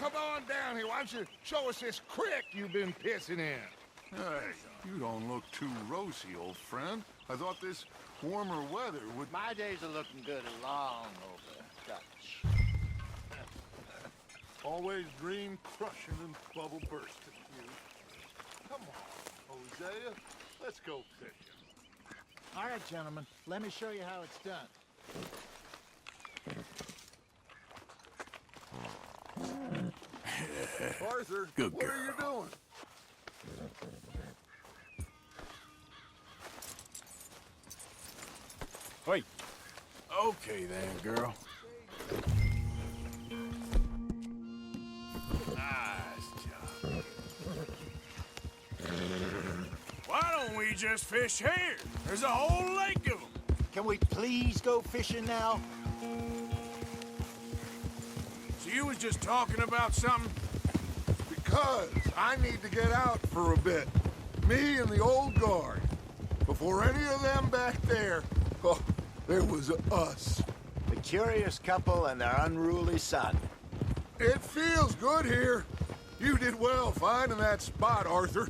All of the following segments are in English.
come on down here. Why don't you show us this creek you've been pissing in? Hey, you don't look too rosy, old friend. I thought this warmer weather would... My days are looking good along over Dutch. Always dream crushing and bubble bursting, you. Come on, Hosea. Let's go fishing. All right, gentlemen. Let me show you how it's done. Arthur, Good what are you doing? Wait. Okay then, girl. Nice job. Why don't we just fish here? There's a whole lake of them. Can we please go fishing now? So you was just talking about something? Because I need to get out for a bit. Me and the old guard. Before any of them back there, oh, there was us. The curious couple and their unruly son. It feels good here. You did well finding that spot, Arthur.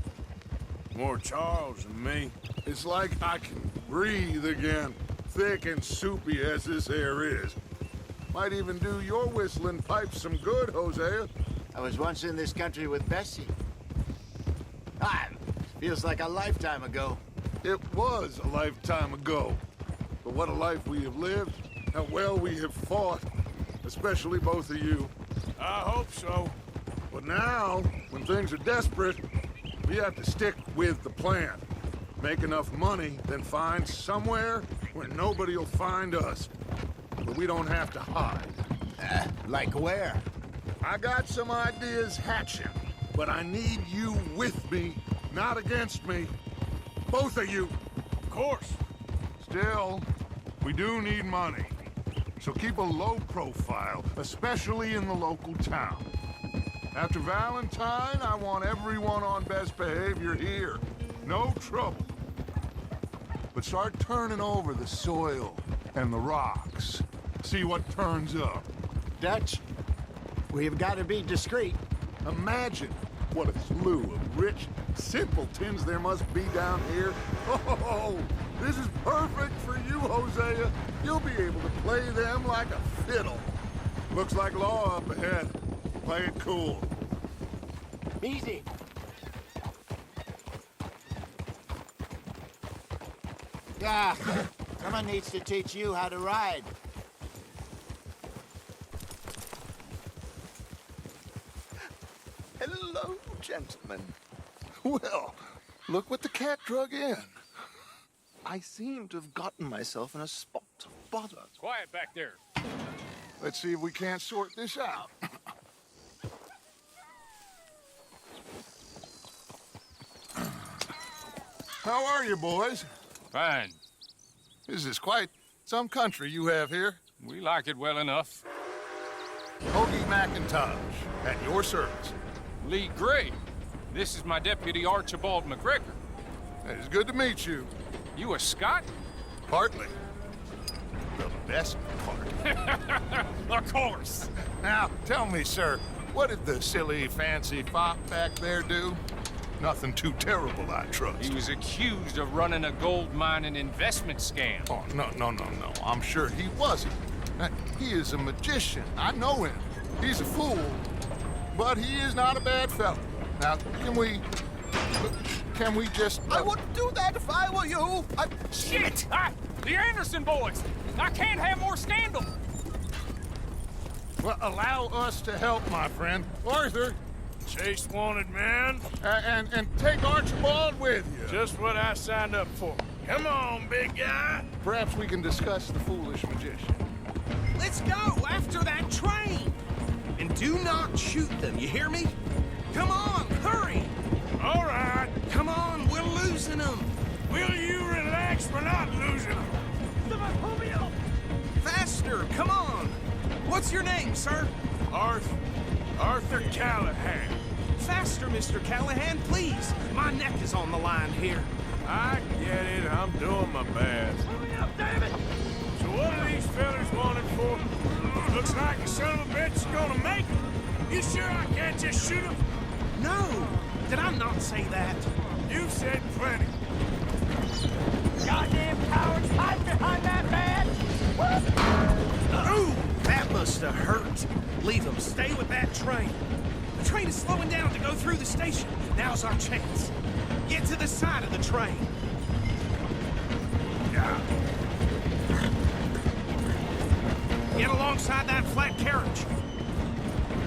More Charles than me. It's like I can breathe again, thick and soupy as this air is. Might even do your whistling pipes some good, Hosea. I was once in this country with Bessie. Feels like a lifetime ago. It was a lifetime ago. But what a life we have lived, how well we have fought, especially both of you. I hope so. But now, when things are desperate, we have to stick with the plan. Make enough money, then find somewhere where nobody will find us. But we don't have to hide. Like where? I got some ideas hatching, but I need you with me, not against me. Both of you. Of course. Still, we do need money. So keep a low profile, especially in the local town. After Valentine, I want everyone on best behavior here. No trouble. But start turning over the soil and the rocks. See what turns up. Dutch, we've got to be discreet. Imagine what a slew of rich simpletons there must be down here. Oh, this is perfect for you, Hosea. You'll be able to play them like a fiddle. Looks like law up ahead. Play it cool. Easy. Yeah, someone needs to teach you how to ride. Hello, gentlemen. Well, look what the cat drug in. I seem to have gotten myself in a spot of bother. Quiet back there. Let's see if we can't sort this out. How are you, boys? Fine. This is quite some country you have here. We like it well enough. Hoagie McIntosh, at your service. Lee Gray. This is my deputy Archibald McGregor. It's good to meet you. You a Scot? Partly. The best part. Of course. Now, tell me, sir, what did the silly, fancy fop back there do? Nothing too terrible, I trust. He was accused of running a gold mining investment scam. Oh, no. I'm sure he wasn't. He is a magician. I know him. He's a fool. But he is not a bad fellow. Now, can we just... I wouldn't do that if I were you. Shit! The Anderson boys! I can't have more scandal! Well, allow us to help, my friend. Arthur, Chase wanted man. and take Archibald with you. Just what I signed up for. Come on, big guy. Perhaps we can discuss the foolish magician. Let's go after that train. And do not shoot them, you hear me? Come on, hurry. All right. Come on, we're losing them. Will you relax? We're not losing them. Someone pull me up. Faster, come on. What's your name, sir? Arthur Callahan. Faster, Mr. Callahan, please. My neck is on the line here. I get it. I'm doing my best. Hurry up, damn it. So what are these fellas wanted for? Looks like the son of a bitch is gonna make it. You sure I can't just shoot him? No! Did I not say that? You've said plenty. Goddamn cowards, hide behind that badge! Ooh, that must have hurt. Leave them. Stay with that train. The train is slowing down to go through the station. Now's our chance. Get to the side of the train. Get alongside that flat carriage.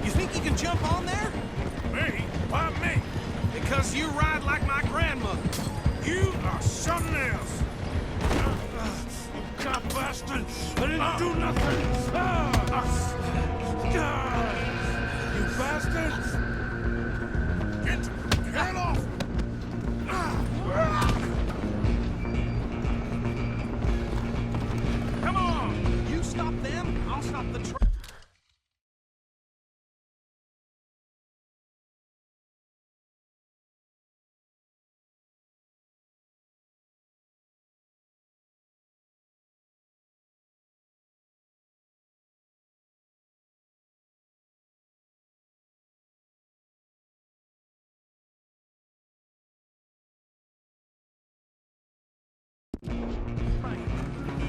You think you can jump on there? Me? Why me? Because you ride like my grandmother. You are something else. You cop bastard! I didn't do nothing! You bastards! Get off! Come on! You stop them, I'll stop the train.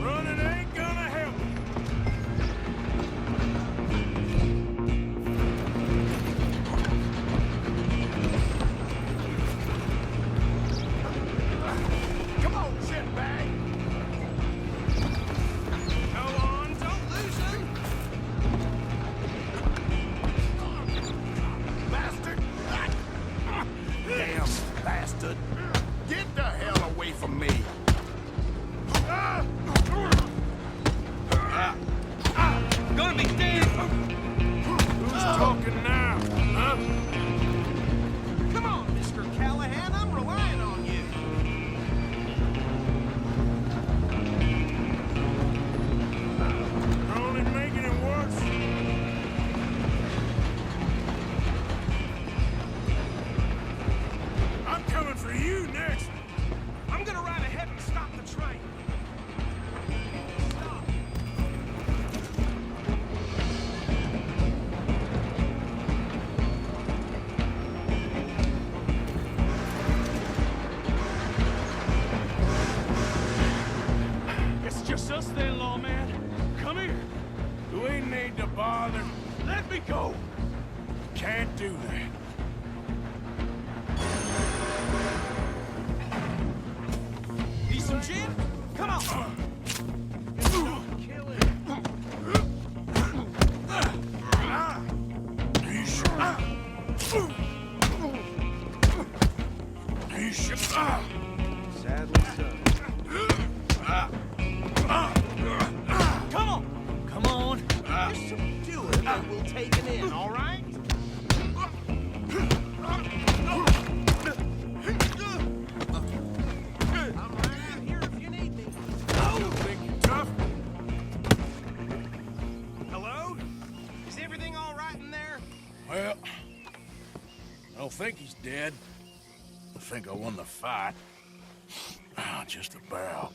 Running ain't gonna help. Come on, shitbag! Go on, don't lose them. Bastard! Damn bastard. Get the hell away from me! Gonna be dead. Who's talking now? Huh? Come on, Mr. Callahan, I'm relying on you. You're only making it worse. I'm coming for you next. I'm gonna ride ahead and stop the train. Stop. It's just us then, lawman. Come here. You ain't need to bother. Let me go. Can't do that. Need some gin? Come on. Kill him. Sadly so. Come on. Come on. Just subdue him and we'll take him in, all right? I'm right here if you need me. Think you tough? Hello? Is everything all right in there? Well, I don't think he's dead. I think I won the fight. Just about.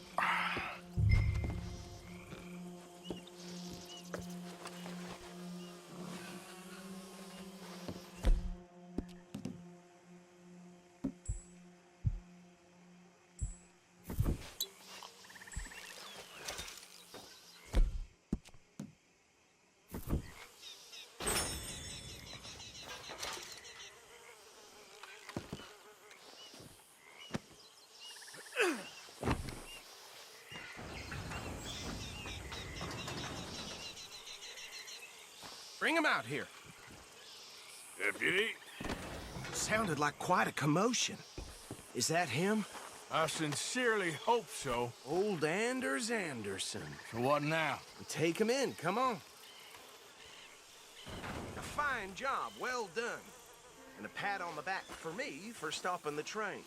Bring him out here. Deputy, Sounded like quite a commotion. Is that him? I sincerely hope so. Old Anders Anderson. So what now? Take him in, come on. A fine job, well done. And a pat on the back for me for stopping the train.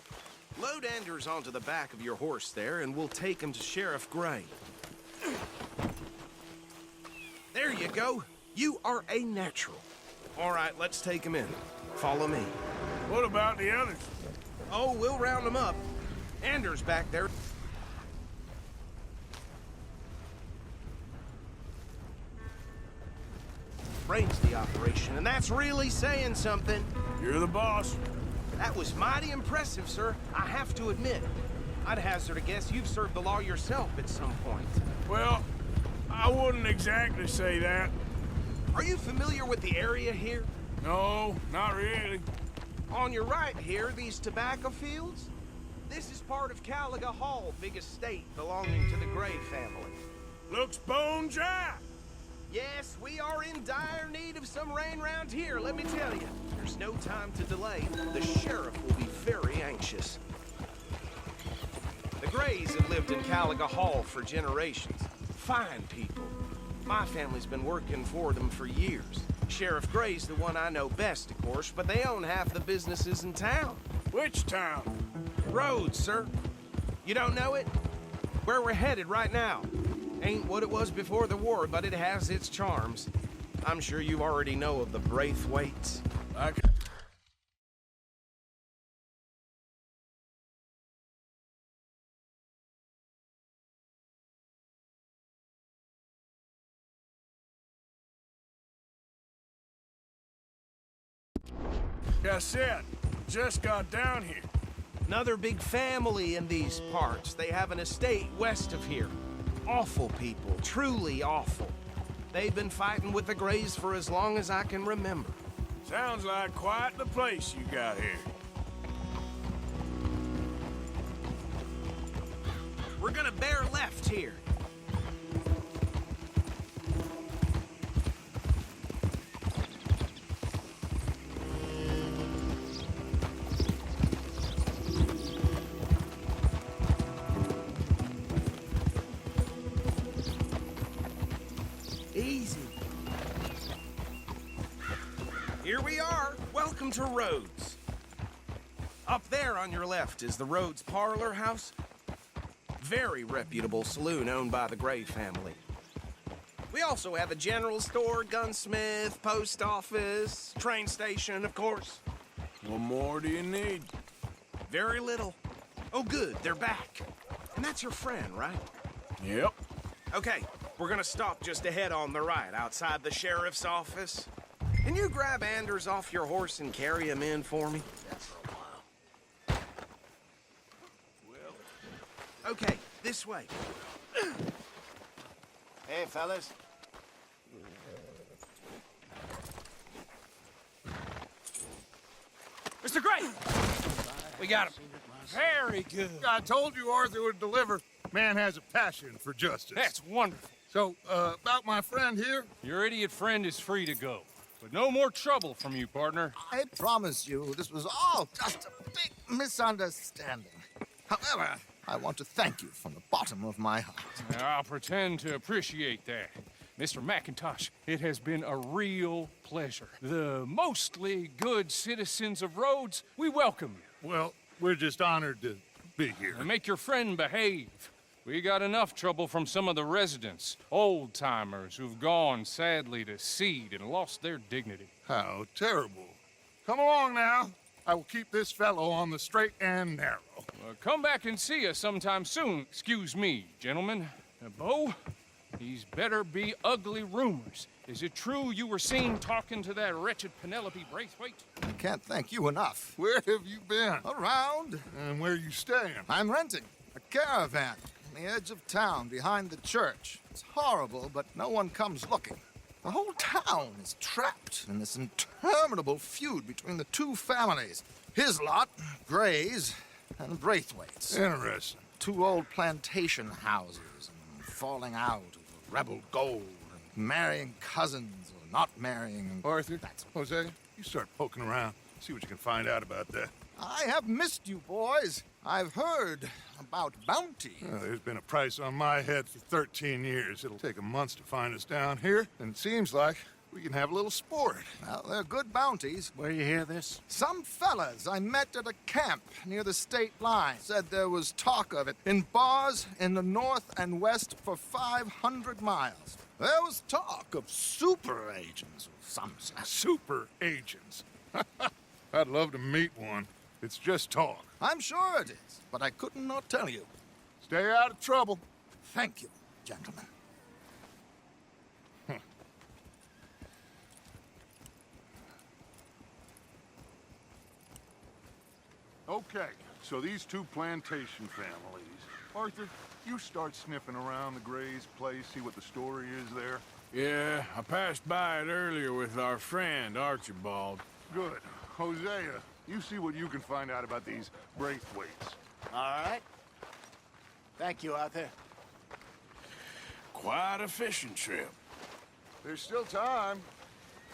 Load Anders onto the back of your horse there, and we'll take him to Sheriff Gray. There you go. You are a natural. All right, let's take him in. Follow me. What about the others? Oh, we'll round them up. Anders back there. arranged the operation, and that's really saying something. You're the boss. That was mighty impressive, sir. I have to admit. I'd hazard a guess you've served the law yourself at some point. Well, I wouldn't exactly say that. Are you familiar with the area here? No, not really. On your right here, these tobacco fields? This is part of Caliga Hall, big estate belonging to the Gray family. Looks bone dry. Yes, we are in dire need of some rain round here, let me tell you. There's no time to delay. The sheriff will be very anxious. The Grays have lived in Caliga Hall for generations. Fine people. My family's been working for them for years. Sheriff Gray's the one I know best, of course, but they own half the businesses in town. Which town? Rhodes, sir. You don't know it? Where we're headed right now. Ain't what it was before the war, but it has its charms. I'm sure you already know of the Braithwaites. Like I said, just got down here. Another big family in these parts. They have an estate west of here. Awful people, truly awful. They've been fighting with the Grays for as long as I can remember. Sounds like quite the place you got here. We're gonna bear left here. Easy. Here we are. Welcome to Rhodes. Up there on your left is the Rhodes Parlor House. Very reputable saloon owned by the Gray family. We also have a general store, gunsmith, post office, train station, of course. What more do you need? Very little. Oh, good, they're back. And that's your friend, right? Yep. Okay, we're gonna stop just ahead on the right, outside the sheriff's office. Can you grab Anders off your horse and carry him in for me? Okay, this way. Hey, fellas. Mr. Gray! We got him. Very good. I told you Arthur would deliver. Man has a passion for justice. That's wonderful. So, about my friend here? Your idiot friend is free to go. But no more trouble from you, partner. I promise you, this was all just a big misunderstanding. However, I want to thank you from the bottom of my heart. I'll pretend to appreciate that. Mr. McIntosh, it has been a real pleasure. The mostly good citizens of Rhodes, we welcome you. Well, we're just honored to be here. And make your friend behave. We got enough trouble from some of the residents, old-timers who've gone, sadly, to seed and lost their dignity. How terrible. Come along now. I will keep this fellow on the straight and narrow. Come back and see us sometime soon. Excuse me, gentlemen. Bo, these better be ugly rumors. Is it true you were seen talking to that wretched Penelope Braithwaite? I can't thank you enough. Where have you been? Around. And where you staying? I'm renting a caravan on the edge of town behind the church. It's horrible, but no one comes looking. The whole town is trapped in this interminable feud between the two families. His lot, Grays, and Braithwaite's. Interesting. Two old plantation houses and falling out over rebel gold and marrying cousins or not marrying. Arthur, Jose, you start poking around. See what you can find out about that. I have missed you, boys. I've heard about bounty. Well, there's been a price on my head for 13 years. It'll take 'em months to find us down here, and it seems like we can have a little sport. Well, they're good bounties. Where you hear this? Some fellas I met at a camp near the state line said there was talk of it in bars in the north and west for 500 miles. There was talk of super agents of some sort. Super agents. I'd love to meet one. It's just talk. I'm sure it is, but I couldn't not tell you. Stay out of trouble. Thank you, gentlemen. Okay, so these two plantation families. Arthur, you start sniffing around the Gray's place, see what the story is there. Yeah, I passed by it earlier with our friend, Archibald. Good. Hosea, you see what you can find out about these Braithwaites. All right. Thank you, Arthur. Quite a fishing trip. There's still time.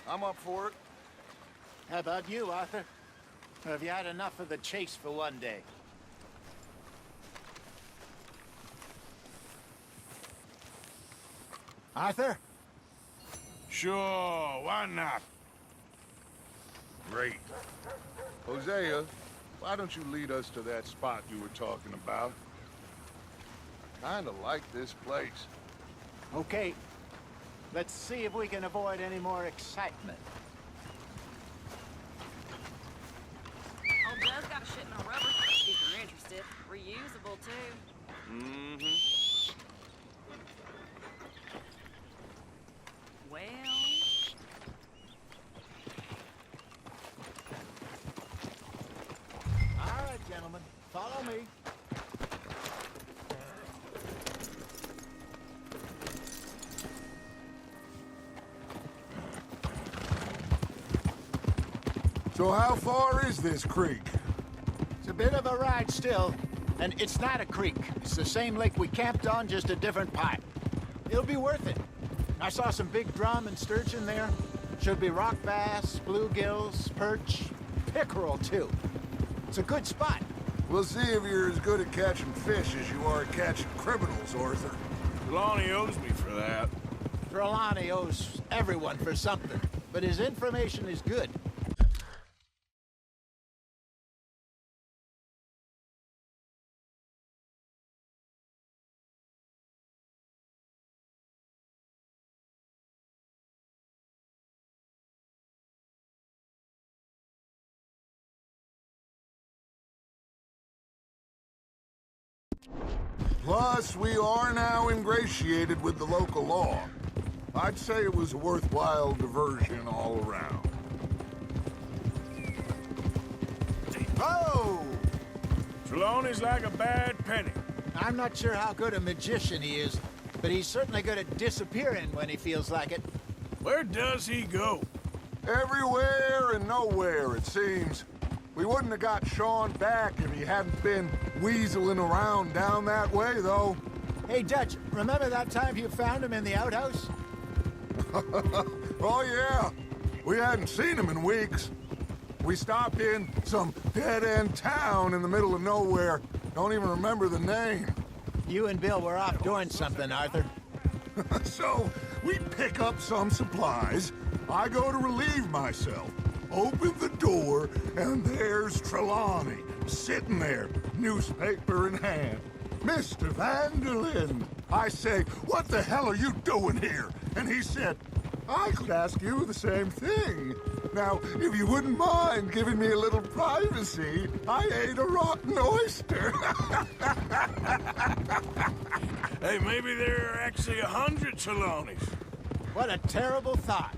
I'm up for it. How about you, Arthur? Or have you had enough of the chase for one day? Arthur? Sure, why not? Great. Hosea, why don't you lead us to that spot you were talking about? I kinda like this place. Okay. Let's see if we can avoid any more excitement. Old Joe's got a shipment of rubber, if you're interested. Reusable, too. Mm-hmm. Well... All right, gentlemen. Follow me. So how far is this creek? It's a bit of a ride still, and it's not a creek. It's the same lake we camped on, just a different pipe. It'll be worth it. I saw some big drum and sturgeon there. Should be rock bass, bluegills, perch, pickerel, too. It's a good spot. We'll see if you're as good at catching fish as you are at catching criminals, Arthur. Trelawney owes me for that. Trelawney owes everyone for something, but his information is good. Plus, we are now ingratiated with the local law. I'd say it was a worthwhile diversion all around. Oh! Trelawney's like a bad penny. I'm not sure how good a magician he is, but he's certainly good at disappearing when he feels like it. Where does he go? Everywhere and nowhere, it seems. We wouldn't have got Sean back if he hadn't been weaseling around down that way, though. Hey, Dutch, remember that time you found him in the outhouse? Oh, yeah. We hadn't seen him in weeks. We stopped in some dead-end town in the middle of nowhere. Don't even remember the name. You and Bill were off doing something, Arthur. So, we pick up some supplies. I go to relieve myself. Open the door, and there's Trelawney, sitting there, newspaper in hand. Mr. Vanderlyn. I say, what the hell are you doing here? And he said, I could ask you the same thing. Now, if you wouldn't mind giving me a little privacy, I ate a rotten oyster. Hey, maybe there are actually 100 Trelawneys. What a terrible thought.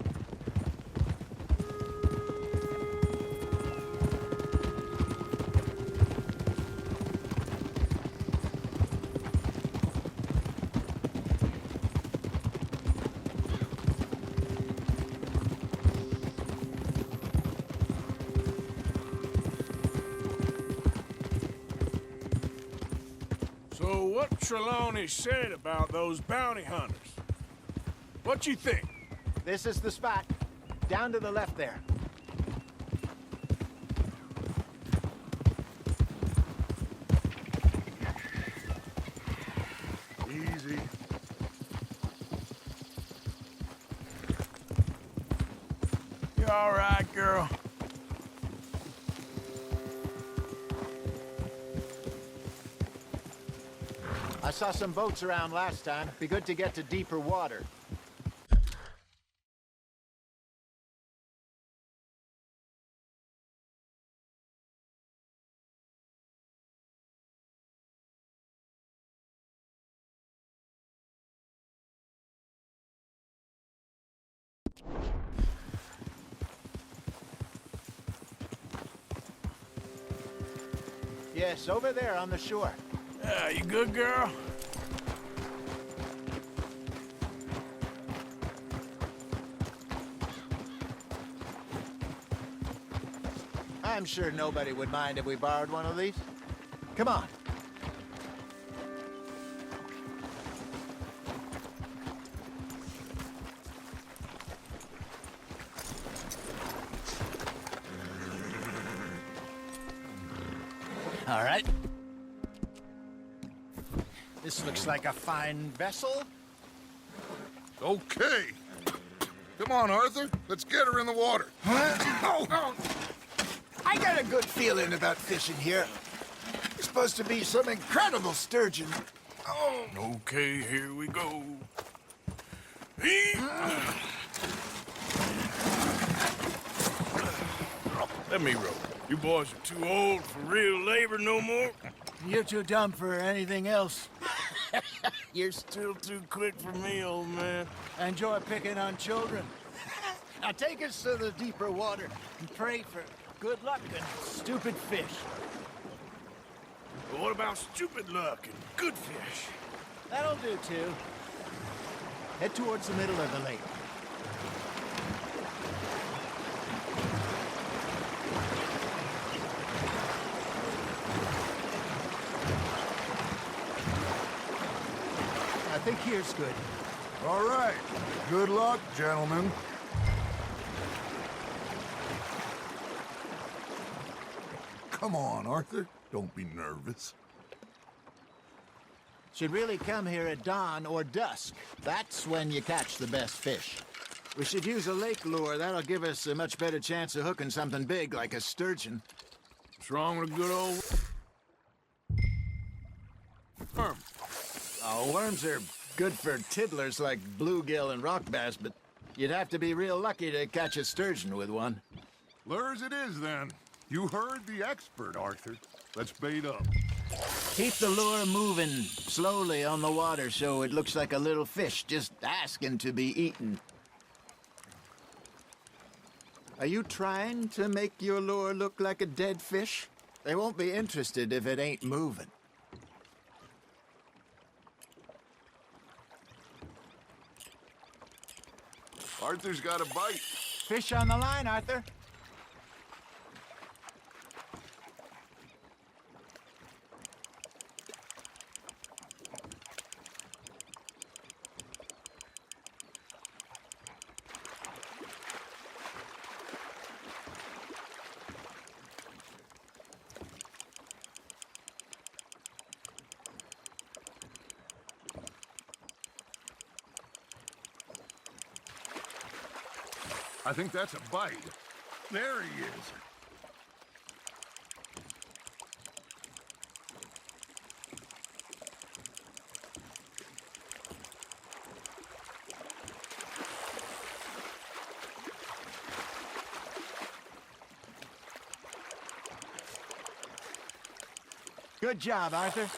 So what Trelawney said about those bounty hunters? What you think? This is the spot. Down to the left there. Easy. You all right, girl? I saw some boats around last time. Be good to get to deeper water. Yes, over there on the shore. You good, girl? I'm sure nobody would mind if we borrowed one of these. Come on. All right. This looks like a fine vessel. Okay. Come on, Arthur. Let's get her in the water. Oh. I got a good feeling about fishing here. It's supposed to be some incredible sturgeon. Oh. Okay, here we go. Let me row. You boys are too old for real labor no more. You're too dumb for anything else. You're still too quick for me, old man. Enjoy picking on children. Now take us to the deeper water and pray for good luck and stupid fish. But what about stupid luck and good fish? That'll do, too. Head towards the middle of the lake. I think here's good. All right. Good luck, gentlemen. Come on, Arthur. Don't be nervous. Should really come here at dawn or dusk. That's when you catch the best fish. We should use a lake lure. That'll give us a much better chance of hooking something big like a sturgeon. What's wrong with a good old worm? Oh, worms are good for tiddlers like bluegill and rock bass, but you'd have to be real lucky to catch a sturgeon with one. Lures it is, then. You heard the expert, Arthur. Let's bait up. Keep the lure moving slowly on the water so it looks like a little fish just asking to be eaten. Are you trying to make your lure look like a dead fish? They won't be interested if it ain't moving. Arthur's got a bite. Fish on the line, Arthur. I think that's a bite. There he is. Good job, Arthur.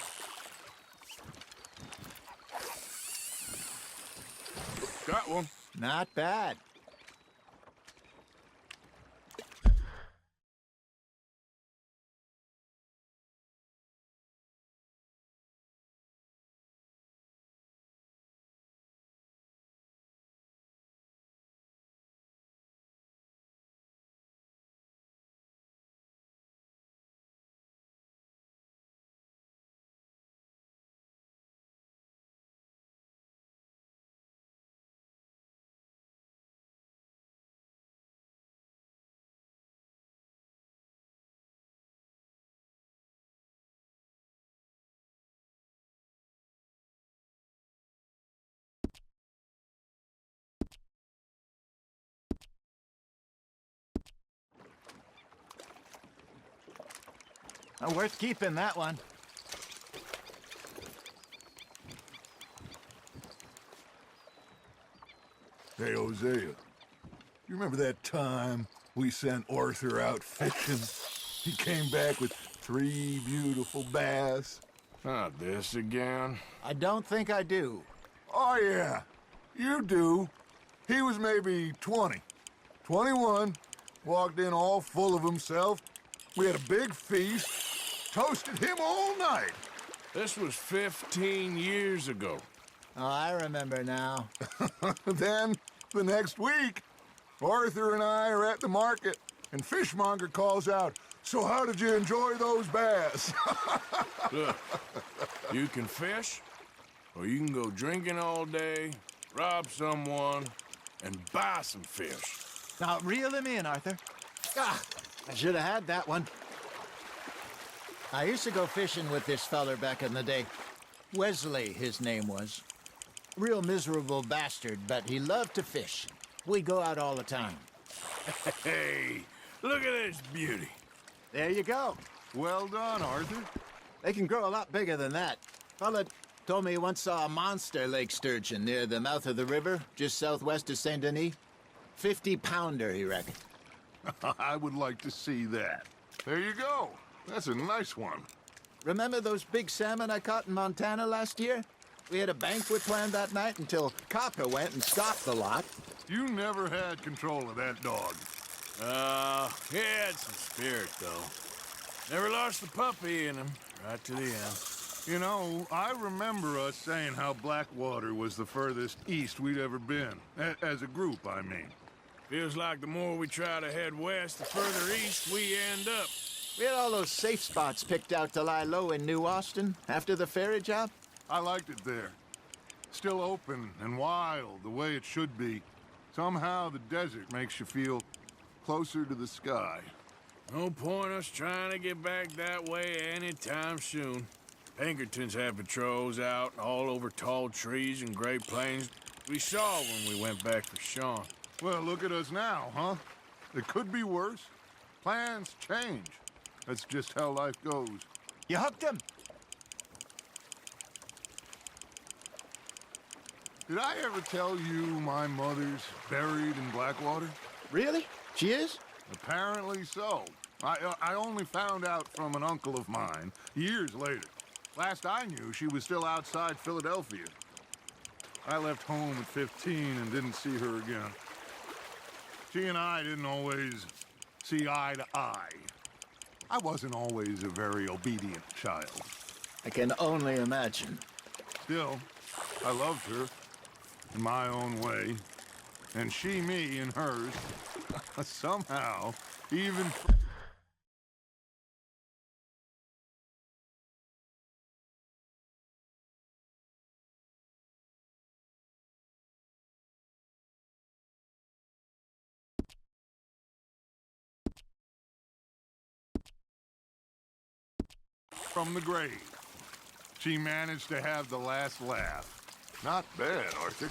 Got one. Not bad. Oh, worth keeping, that one. Hey, Hosea. You remember that time we sent Arthur out fishing? He came back with 3 beautiful bass. Not this again. I don't think I do. Oh, yeah. You do. He was maybe 20. 21. Walked in all full of himself. We had a big feast. Toasted him all night. This was 15 years ago. Oh, I remember now. Then, the next week, Arthur and I are at the market, and Fishmonger calls out, "So how did you enjoy those bass?" Look, you can fish, or you can go drinking all day, rob someone, and buy some fish. Now, reel him in, Arthur. Ah, I should have had that one. I used to go fishing with this feller back in the day. Wesley, his name was. Real miserable bastard, but he loved to fish. We go out all the time. Hey, look at this beauty. There you go. Well done, Arthur. They can grow a lot bigger than that. Fella told me he once saw a monster lake sturgeon near the mouth of the river, just southwest of Saint Denis. 50-pounder, he reckoned. I would like to see that. There you go. That's a nice one. Remember those big salmon I caught in Montana last year? We had a banquet planned that night until Copper went and stopped the lot. You never had control of that dog. He had some spirit, though. Never lost the puppy in him, right to the end. You know, I remember us saying how Blackwater was the furthest east we'd ever been. As a group, I mean. Feels like the more we try to head west, the further east we end up. We had all those safe spots picked out to lie low in New Austin after the ferry job. I liked it there. Still open and wild, the way it should be. Somehow the desert makes you feel closer to the sky. No point us trying to get back that way anytime soon. Pinkertons have patrols out all over tall trees and Great Plains. We saw when we went back for Sean. Well, look at us now, huh? It could be worse. Plans change. That's just how life goes. You hooked him. Did I ever tell you my mother's buried in Blackwater? Really? She is? Apparently so. I only found out from an uncle of mine years later. Last I knew, she was still outside Philadelphia. I left home at 15 and didn't see her again. She and I didn't always see eye to eye. I wasn't always a very obedient child. I can only imagine. Still, I loved her in my own way, and she me in hers. Somehow, even... from the grave. She managed to have the last laugh. Not bad, Arthur.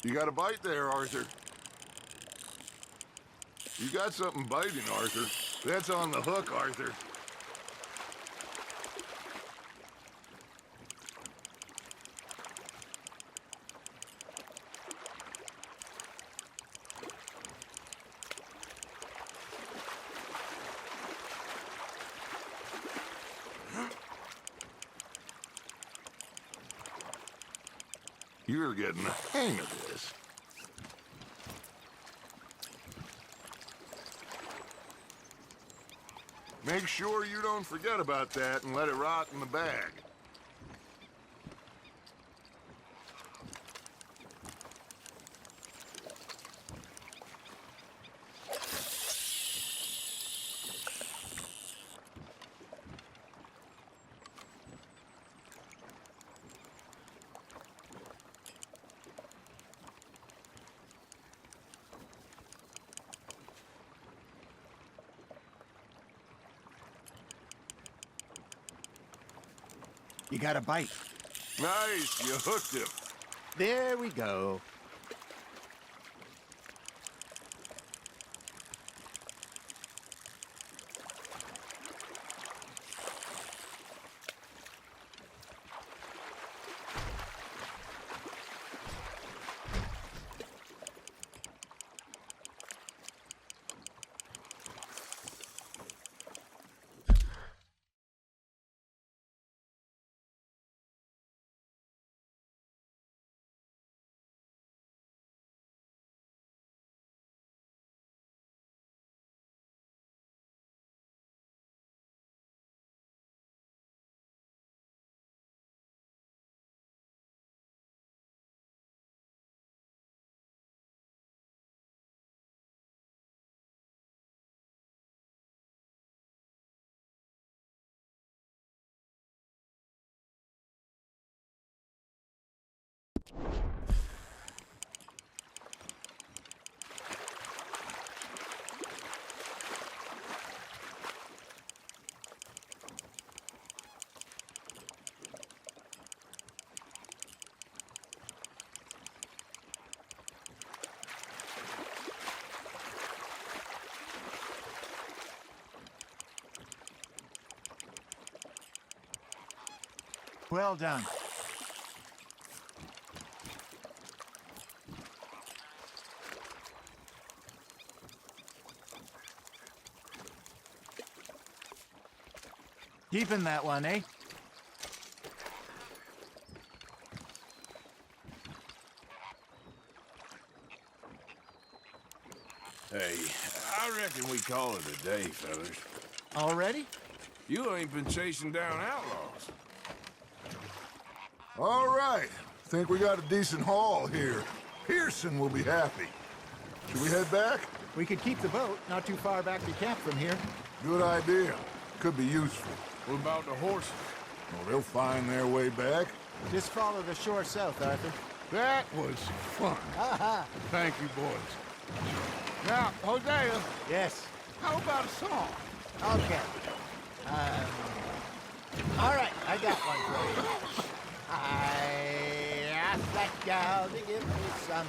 You got a bite there, Arthur. You got something biting, Arthur. That's on the hook, Arthur. You're getting the hang of this. Make sure you don't forget about that and let it rot in the bag. You got a bite. Nice, you hooked him. There we go. Well done. Keeping that one, eh? Hey, I reckon we call it a day, fellas. Already? You ain't been chasing down outlaws. All right. Think we got a decent haul here. Pearson will be happy. Should we head back? We could keep the boat not too far back to camp from here. Good idea. Could be useful. What about the horses? Well, they'll find their way back. Just follow the shore south, Arthur. That was fun. Thank you, boys. Now, Hosea, Yes. how about a song? Okay. All right, I got one for you. I asked that gal to give me some.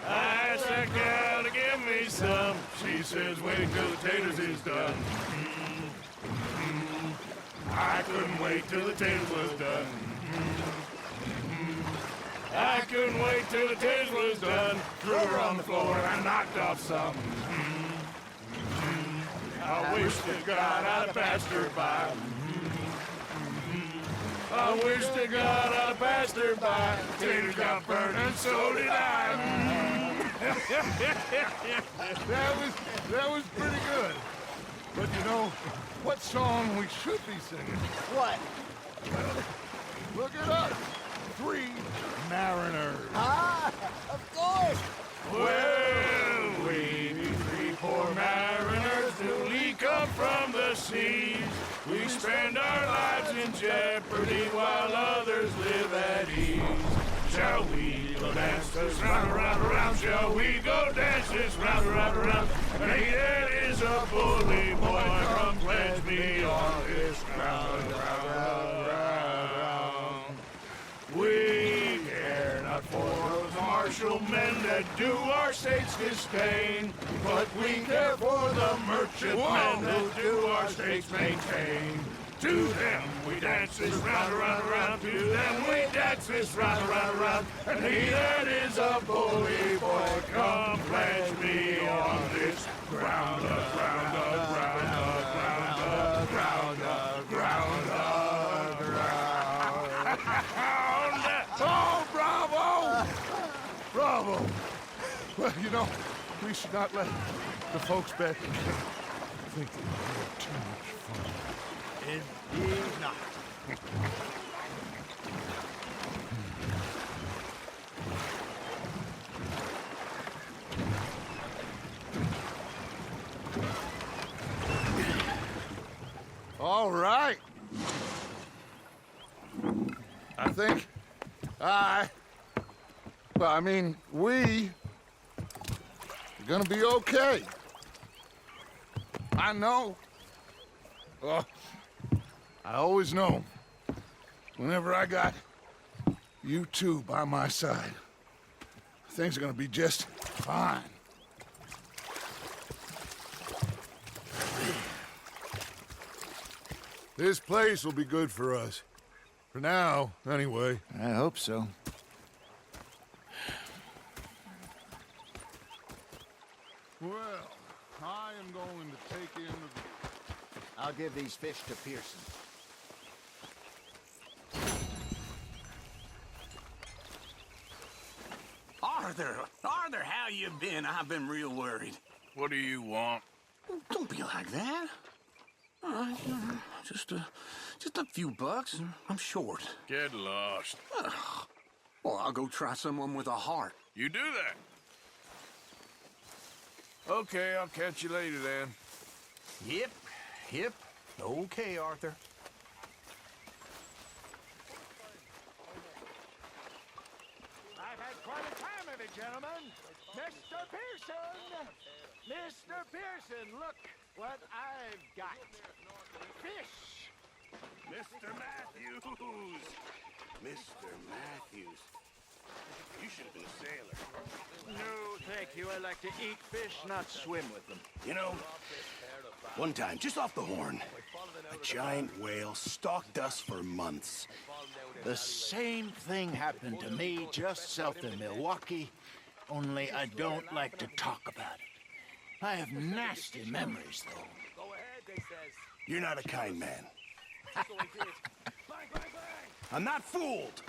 I asked that gal to give me some. She says, wait till the taters is done. I couldn't wait till the taters was done. I couldn't wait till the taters was done. Threw her on the floor and I knocked off some. I wish to God I'd passed her by. I wish to God I'd passed her by. Taters got burned and so did I. That was pretty good. But you know, what song we should be singing? What? Look at us. 3 mariners. Ah, of course. Well, we be 3 poor mariners newly come from the seas. We spend our lives in jeopardy while others live at ease. Shall we go dance this round, around, around? Shall we go dance this round, around, around? Naked is a bully boy, come pledge me on this ground, round, round, round. We care for the martial men that do our state's disdain, but we care for the merchant men that do our state's maintain. To them we dance this round, around, around. To them we dance this round, around, around. And he that is a bully boy, come pledge me on this ground, ground, ground, ground, ground, ground, ground, ground. Oh, bravo! Bravo! Well, you know, we should not let the folks back think that we have too much fun. Indeed not. All right. I think we are gonna be okay. I know. Oh, I always know. Whenever I got you two by my side, things are gonna be just fine. This place will be good for us. For now, anyway. I hope so. Well, I am going to take in the... I'll give these fish to Pearson. Arthur, how you been? I've been real worried. What do you want? Don't be like that. Just a few bucks, and I'm short. Get lost. Well, I'll go try someone with a heart. You do that. Okay, I'll catch you later then. Yep. Okay, Arthur. I've had quite a time of it, gentlemen. Mr. Pearson! Mr. Pearson, look what I've got. Fish! Mr. Matthews! Mr. Matthews. You should have been a sailor. No, thank you. I like to eat fish, not swim with them. You know, one time, just off the Horn, a giant whale stalked us for months. The same thing happened to me just south of Milwaukee, only I don't like to talk about it. I have nasty memories, though. You're not a kind man. I'm not fooled.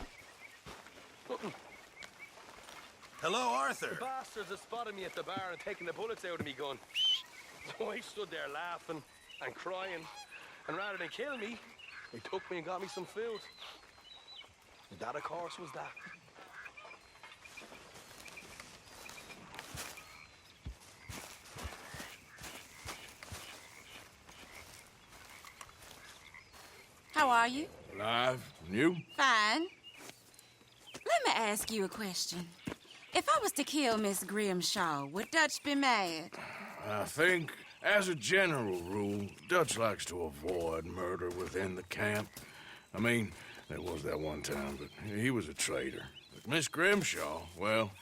Hello, Arthur. The bastards have spotted me at the bar and taken the bullets out of me gun. So I stood there laughing and crying, and rather than kill me, they took me and got me some food. And that, of course, was that. How are you? Alive? And you? Fine. Let me ask you a question. If I was to kill Miss Grimshaw, would Dutch be mad? I think, as a general rule, Dutch likes to avoid murder within the camp. I mean, there was that one time, but he was a traitor. But Miss Grimshaw, well,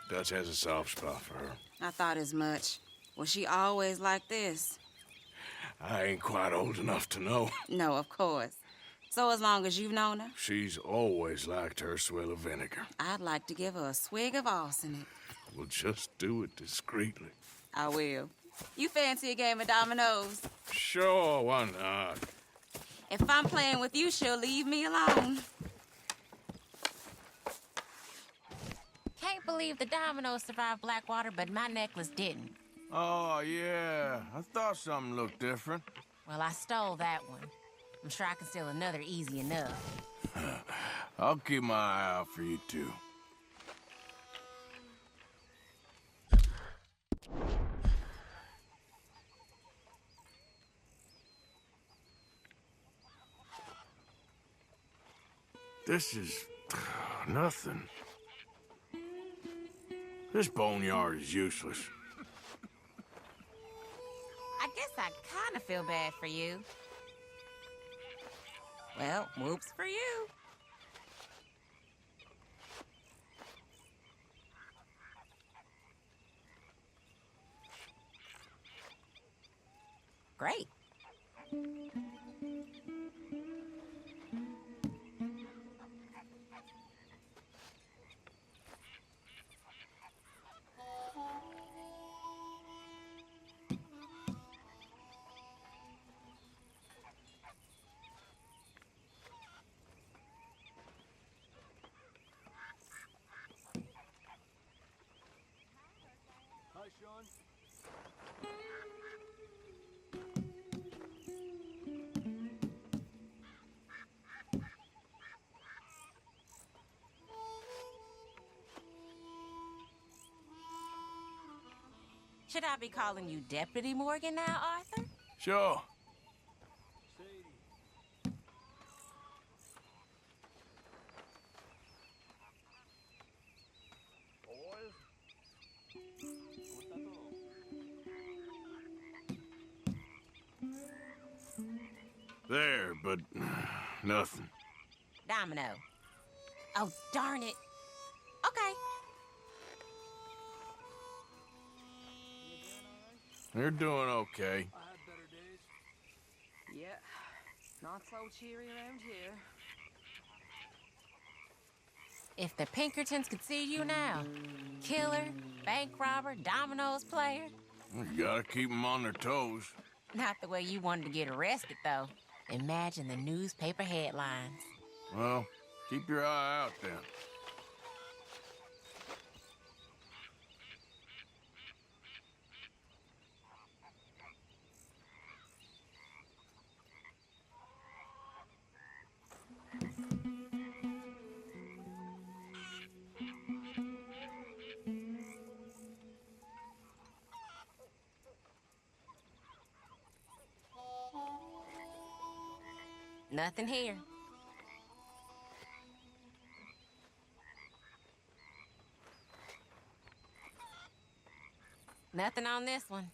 Dutch has a soft spot for her. I thought as much. Was she always like this? I ain't quite old enough to know. No, of course. So as long as you've known her? She's always liked her swill of vinegar. I'd like to give her a swig of arsenic. We'll just do it discreetly. I will. You fancy a game of dominoes? Sure, why not? If I'm playing with you, she'll leave me alone. Can't believe the dominoes survived Blackwater, but my necklace didn't. Oh, yeah. I thought something looked different. Well, I stole that one. I'm sure I can steal another easy enough. I'll keep my eye out for you, too. This is nothing. This boneyard is useless. I guess I kind of feel bad for you. Well, whoops for you. Great. Hi, Sean. Should I be calling you Deputy Morgan now, Arthur? Sure. Sadie. There, but nothing. Domino. Oh, darn it. Okay. You're doing okay. I had better days. Yeah, not so cheery around here. If the Pinkertons could see you now, killer, bank robber, dominoes player. You gotta keep them on their toes. Not the way you wanted to get arrested, though. Imagine the newspaper headlines. Well, keep your eye out then. Nothing here. Nothing on this one.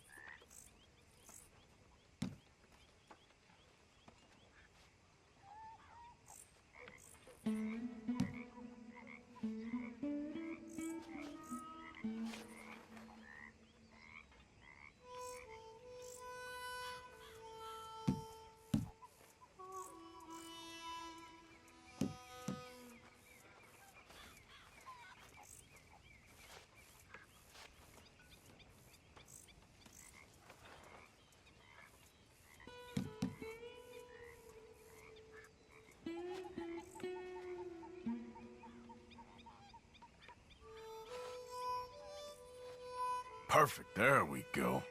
Perfect. There we go.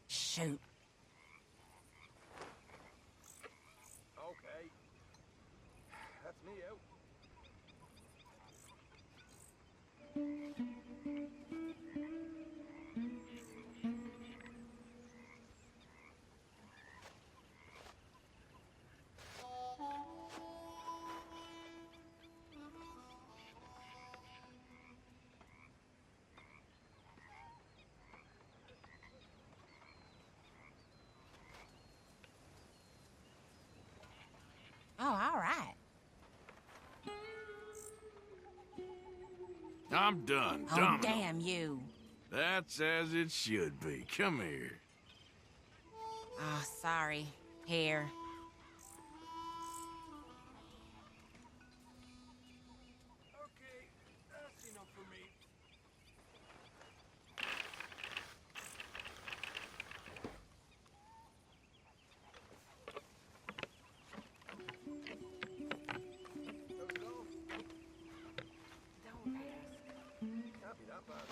Shoot. Okay. That's me out. Oh, all right. I'm done. Oh, Domino. damn you. That's as it should be. Come here. Oh, sorry. Here. Okay, that's enough for me. How's it going? Don't ask. Can't be that bad.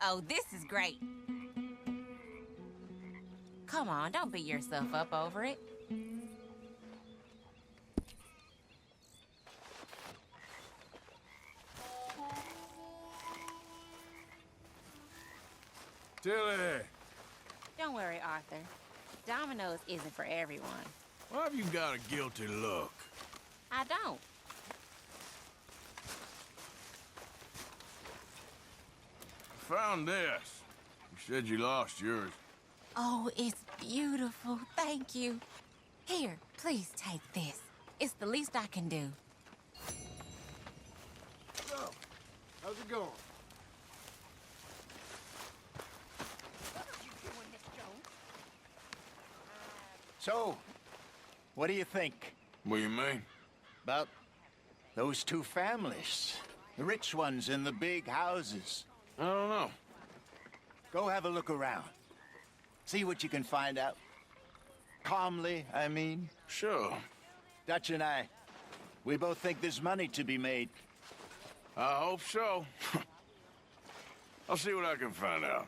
Oh, this is great. Come on, don't beat yourself up over it. Tilly! Don't worry, Arthur. Domino's isn't for everyone. Why have you got a guilty look? I don't. I found this. You said you lost yours. Oh, it's beautiful. Thank you. Here, please take this. It's the least I can do. So, how's it going? So, what do you think What do you mean? about those two families? The rich ones in the big houses. I don't know. Go have a look around. See what you can find out. Calmly, I mean. Sure. Dutch and I, we both think there's money to be made. I hope so. I'll see what I can find out.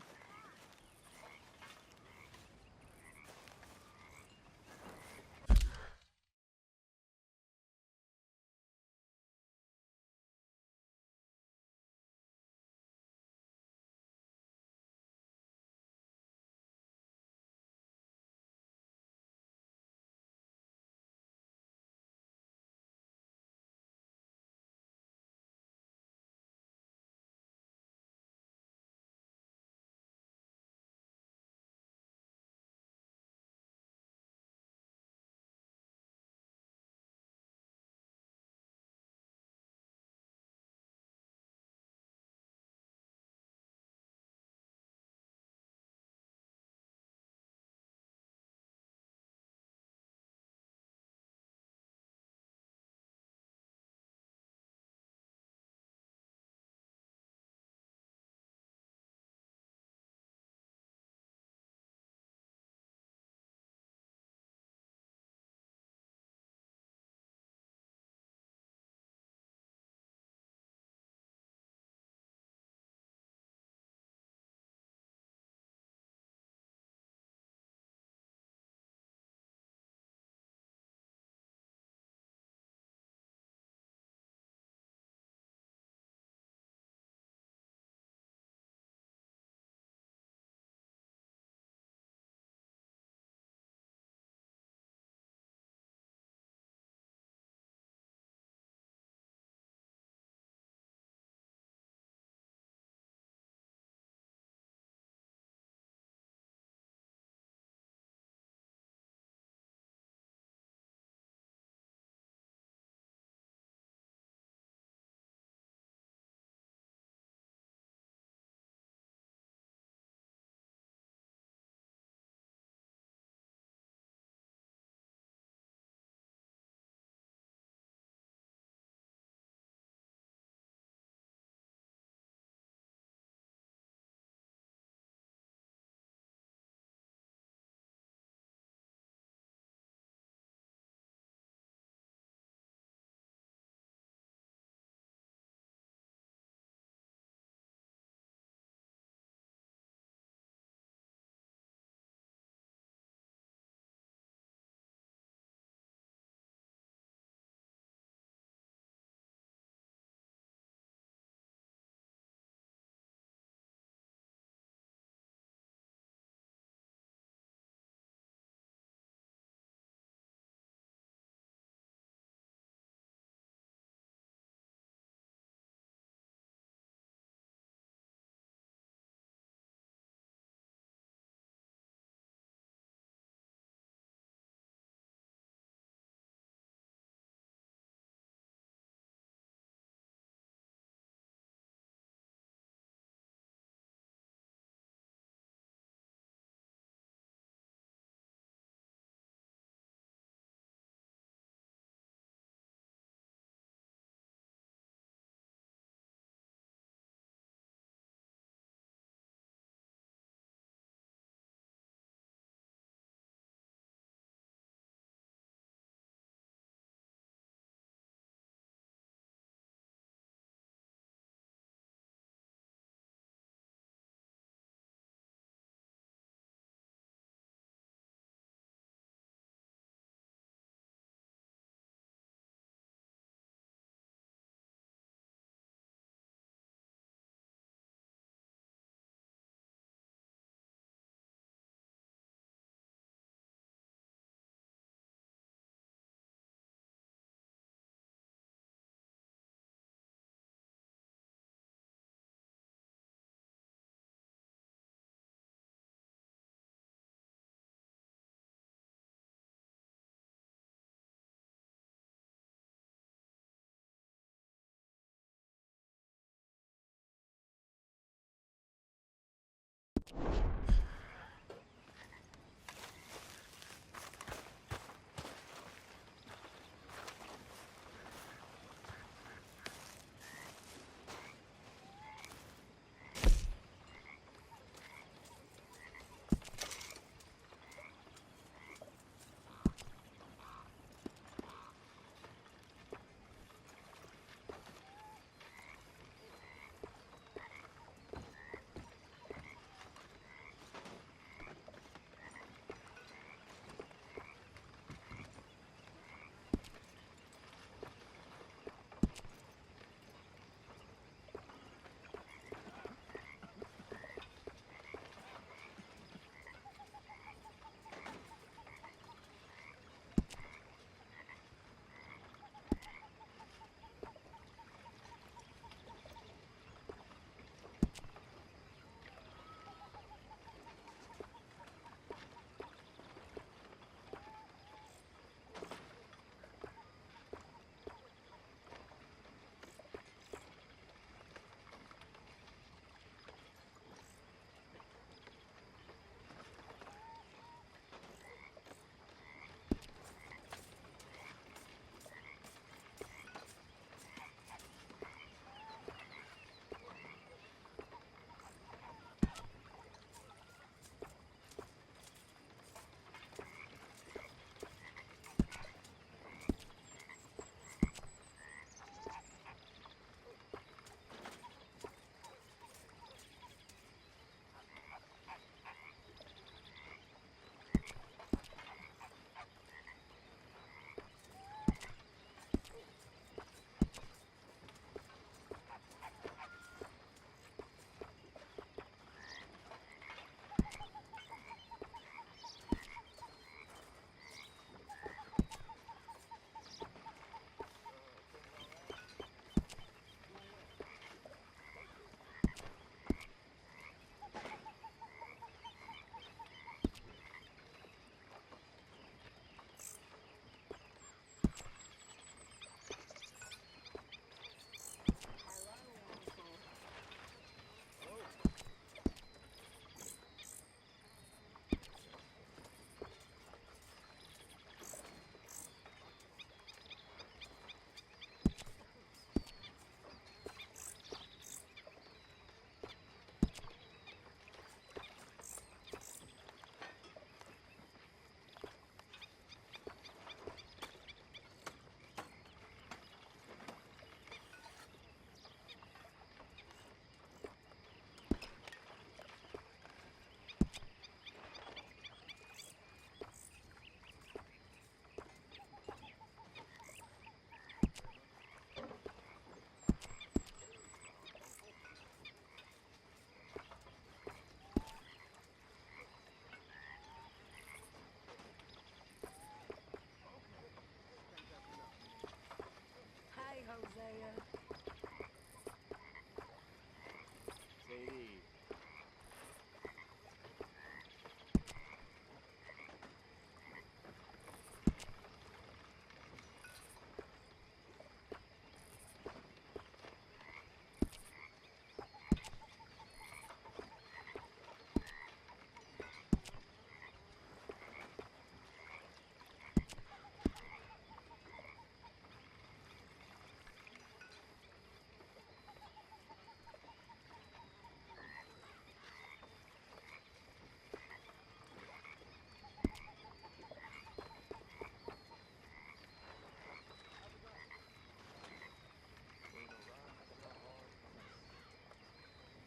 Hosea.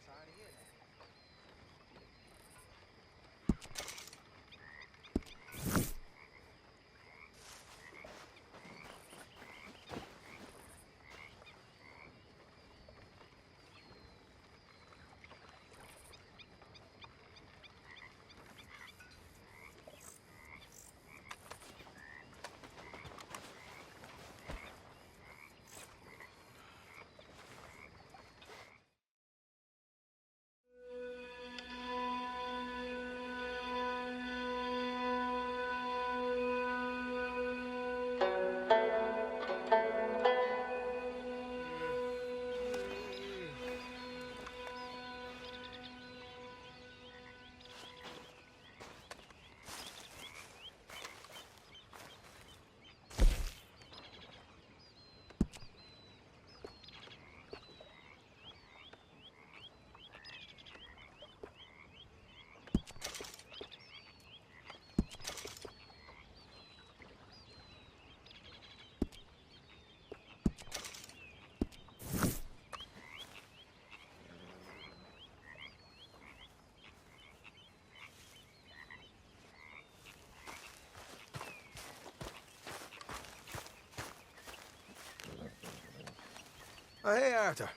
Sadie. Oh, hey, Arthur.